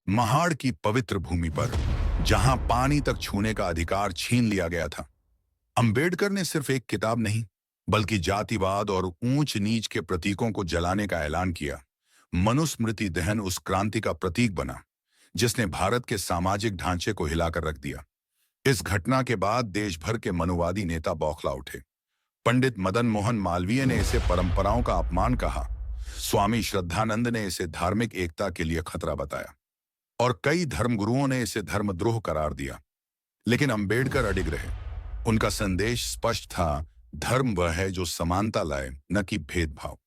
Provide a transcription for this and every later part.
महाड़ की पवित्र भूमि पर, जहां पानी तक छूने का अधिकार छीन लिया गया था, अंबेडकर ने सिर्फ एक किताब नहीं, बल्कि जातिवाद और ऊंच नीच के प्रतीकों को जलाने का ऐलान किया। मनुस्मृति दहन उस क्रांति का प्रतीक बना, जिसने भारत के सामाजिक ढांचे को हिलाकर रख दिया। इस घटना के बाद देश भर के मनुवादी नेता बौखला उठे। पंडित मदन मोहन मालवीय ने इसे परंपराओं का अपमान कहा, स्वामी श्रद्धानंद ने इसे धार्मिक एकता के लिए खतरा बताया, और कई धर्मगुरुओं ने इसे धर्मद्रोह करार दिया। लेकिन अंबेडकर अडिग रहे। उनका संदेश स्पष्ट था, धर्म वह है जो समानता लाए, न कि भेदभाव।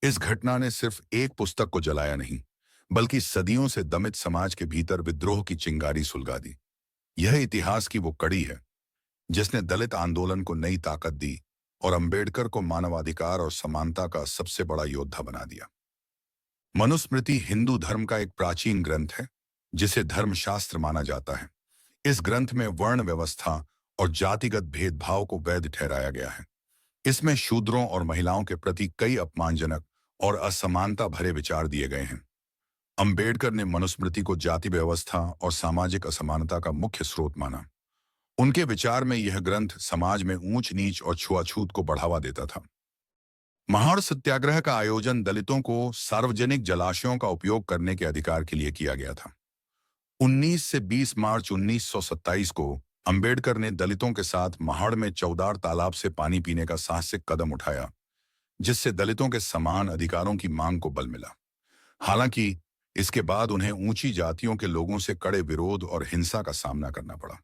इस घटना ने सिर्फ एक पुस्तक को जलाया नहीं, बल्कि सदियों से दमित समाज के भीतर विद्रोह की चिंगारी सुलगा दी। यह इतिहास की वो कड़ी है जिसने दलित आंदोलन को नई ताकत दी और अंबेडकर को मानवाधिकार और समानता का सबसे बड़ा योद्धा बना दिया। मनुस्मृति हिंदू धर्म का एक प्राचीन ग्रंथ है, जिसे धर्मशास्त्र माना जाता है। इस ग्रंथ में वर्ण व्यवस्था और जातिगत भेदभाव को वैध ठहराया गया है। इसमें शूद्रों और महिलाओं के प्रति कई अपमानजनक और असमानता भरे विचार दिए गए हैं। अंबेडकर ने मनुस्मृति को जाति व्यवस्था और सामाजिक असमानता का मुख्य स्रोत माना। उनके विचार में यह ग्रंथ समाज में ऊंच नीच और छुआछूत को बढ़ावा देता था। महाड़ सत्याग्रह का आयोजन दलितों को सार्वजनिक जलाशयों का उपयोग करने के अधिकार के लिए किया गया था। 19 से 20 मार्च 1927 को अंबेडकर ने दलितों के साथ महाड़ में चौदार तालाब से पानी पीने का साहसिक कदम उठाया, जिससे दलितों के समान अधिकारों की मांग को बल मिला। हालांकि इसके बाद उन्हें ऊंची जातियों के लोगों से कड़े विरोध और हिंसा का सामना करना पड़ा।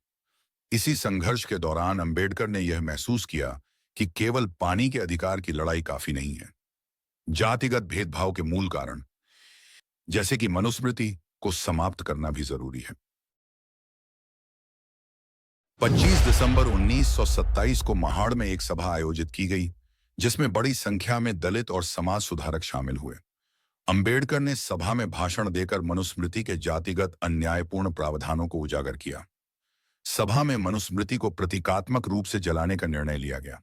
इसी संघर्ष के दौरान अंबेडकर ने यह महसूस किया कि केवल पानी के अधिकार की लड़ाई काफी नहीं है। जातिगत भेदभाव के मूल कारण, जैसे कि मनुस्मृति, को समाप्त करना भी जरूरी है। 25 दिसंबर 1927 को महाड़ में एक सभा आयोजित की गई, जिसमें बड़ी संख्या में दलित और समाज सुधारक शामिल हुए। अंबेडकर ने सभा में भाषण देकर मनुस्मृति के जातिगत अन्यायपूर्ण प्रावधानों को उजागर किया। सभा में मनुस्मृति को प्रतीकात्मक रूप से जलाने का निर्णय लिया गया।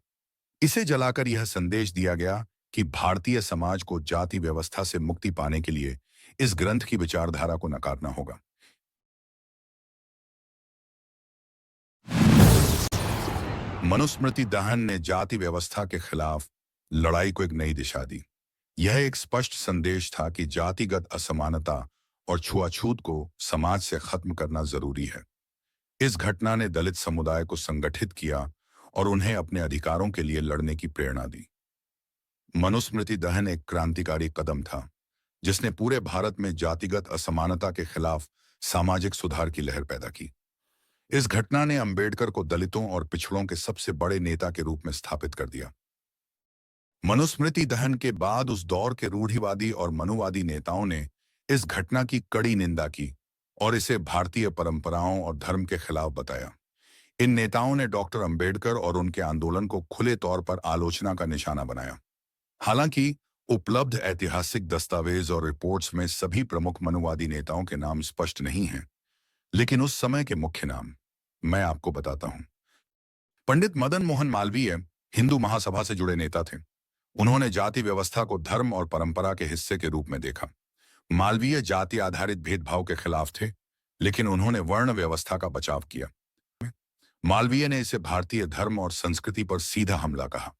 इसे जलाकर यह संदेश दिया गया कि भारतीय समाज को जाति व्यवस्था से मुक्ति पाने के लिए इस ग्रंथ की विचारधारा को नकारना होगा। मनुस्मृति दहन ने जाति व्यवस्था के खिलाफ लड़ाई को एक नई दिशा दी। यह एक स्पष्ट संदेश था कि जातिगत असमानता और छुआछूत को समाज से खत्म करना जरूरी है। इस घटना ने दलित समुदाय को संगठित किया और उन्हें अपने अधिकारों के लिए लड़ने की प्रेरणा दी। मनुस्मृति दहन एक क्रांतिकारी कदम था, जिसने पूरे भारत में जातिगत असमानता के खिलाफ सामाजिक सुधार की लहर पैदा की। इस घटना ने अंबेडकर को दलितों और पिछड़ों के सबसे बड़े नेता के रूप में स्थापित कर दिया। मनुस्मृति दहन के बाद उस दौर के रूढ़िवादी और मनुवादी नेताओं ने इस घटना की कड़ी निंदा की और इसे भारतीय परंपराओं और धर्म के खिलाफ बताया। इन नेताओं ने डॉक्टर अंबेडकर और उनके आंदोलन को खुले तौर पर आलोचना का निशाना बनाया। हालांकि उपलब्ध ऐतिहासिक दस्तावेज और रिपोर्ट्स में सभी प्रमुख मनुवादी नेताओं के नाम स्पष्ट नहीं हैं, लेकिन उस समय के मुख्य नाम मैं आपको बताता हूं। पंडित मदन मोहन मालवीय हिंदू महासभा से जुड़े नेता थे। उन्होंने जाति व्यवस्था को धर्म और परंपरा के हिस्से के रूप में देखा। मालवीय जाति आधारित भेदभाव के खिलाफ थे, लेकिन उन्होंने वर्ण व्यवस्था का बचाव किया। मालवीय ने इसे भारतीय धर्म और संस्कृति पर सीधा हमला कहा।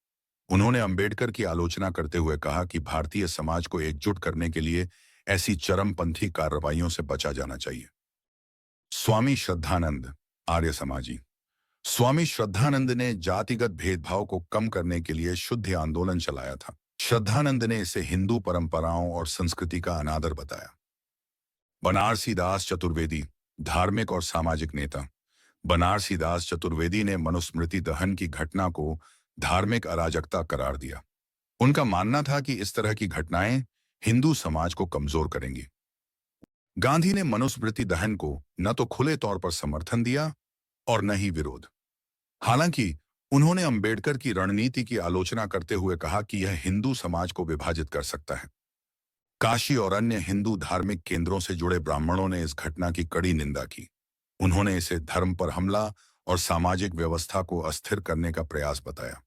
उन्होंने अंबेडकर की आलोचना करते हुए कहा कि भारतीय समाज को एकजुट करने के लिए ऐसी चरमपंथी कार्रवाइयों से बचा जाना चाहिए। स्वामी श्रद्धानंद, आर्य समाजी। स्वामी श्रद्धानंद ने जातिगत भेदभाव को कम करने के लिए शुद्ध आंदोलन चलाया था। श्रद्धानंद ने इसे हिंदू परंपराओं और संस्कृति का अनादर बताया। बनारसी दास चतुर्वेदी, धार्मिक और सामाजिक नेता। बनारसी दास चतुर्वेदी ने मनुस्मृति दहन की घटना को धार्मिक अराजकता करार दिया। उनका मानना था कि इस तरह की घटनाएं हिंदू समाज को कमजोर करेंगी। गांधी ने मनुस्मृति दहन को न तो खुले तौर पर समर्थन दिया और न ही विरोध। हालांकि उन्होंने अंबेडकर की रणनीति की आलोचना करते हुए कहा कि यह हिंदू समाज को विभाजित कर सकता है। काशी और अन्य हिंदू धार्मिक केंद्रों से जुड़े ब्राह्मणों ने इस घटना की कड़ी निंदा की। उन्होंने इसे धर्म पर हमला और सामाजिक व्यवस्था को अस्थिर करने का प्रयास बताया।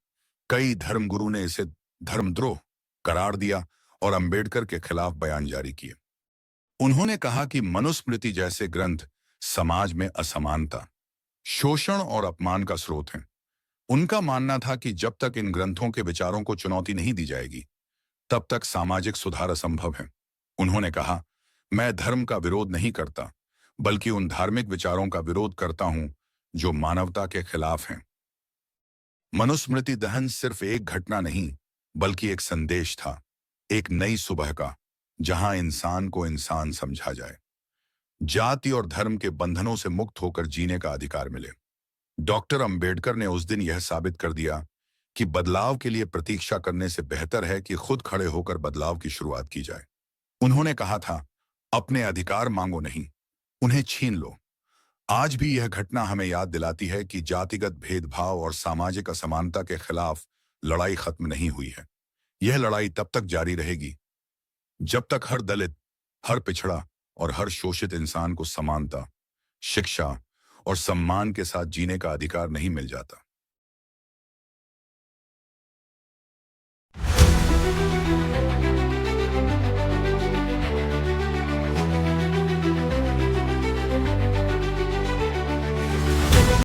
कई धर्मगुरु ने इसे धर्मद्रोह करार दिया और अंबेडकर के खिलाफ बयान जारी किए। उन्होंने कहा कि मनुस्मृति जैसे ग्रंथ समाज में असमानता, शोषण और अपमान का स्रोत हैं। उनका मानना था कि जब तक इन ग्रंथों के विचारों को चुनौती नहीं दी जाएगी, तब तक सामाजिक सुधार असंभव है। उन्होंने कहा, मैं धर्म का विरोध नहीं करता, बल्कि उन धार्मिक विचारों का विरोध करता हूं जो मानवता के खिलाफ हैं। मनुस्मृति दहन सिर्फ एक घटना नहीं, बल्कि एक संदेश था, एक नई सुबह का, जहां इंसान को इंसान समझा जाए, जाति और धर्म के बंधनों से मुक्त होकर जीने का अधिकार मिले। डॉक्टर अंबेडकर ने उस दिन यह साबित कर दिया कि बदलाव के लिए प्रतीक्षा करने से बेहतर है कि खुद खड़े होकर बदलाव की शुरुआत की जाए। उन्होंने कहा था, अपने अधिकार मांगो नहीं, उन्हें छीन लो। आज भी यह घटना हमें याद दिलाती है कि जातिगत भेदभाव और सामाजिक असमानता के खिलाफ लड़ाई खत्म नहीं हुई है। यह लड़ाई तब तक जारी रहेगी जब तक हर दलित, हर पिछड़ा और हर शोषित इंसान को समानता, शिक्षा और सम्मान के साथ जीने का अधिकार नहीं मिल जाता।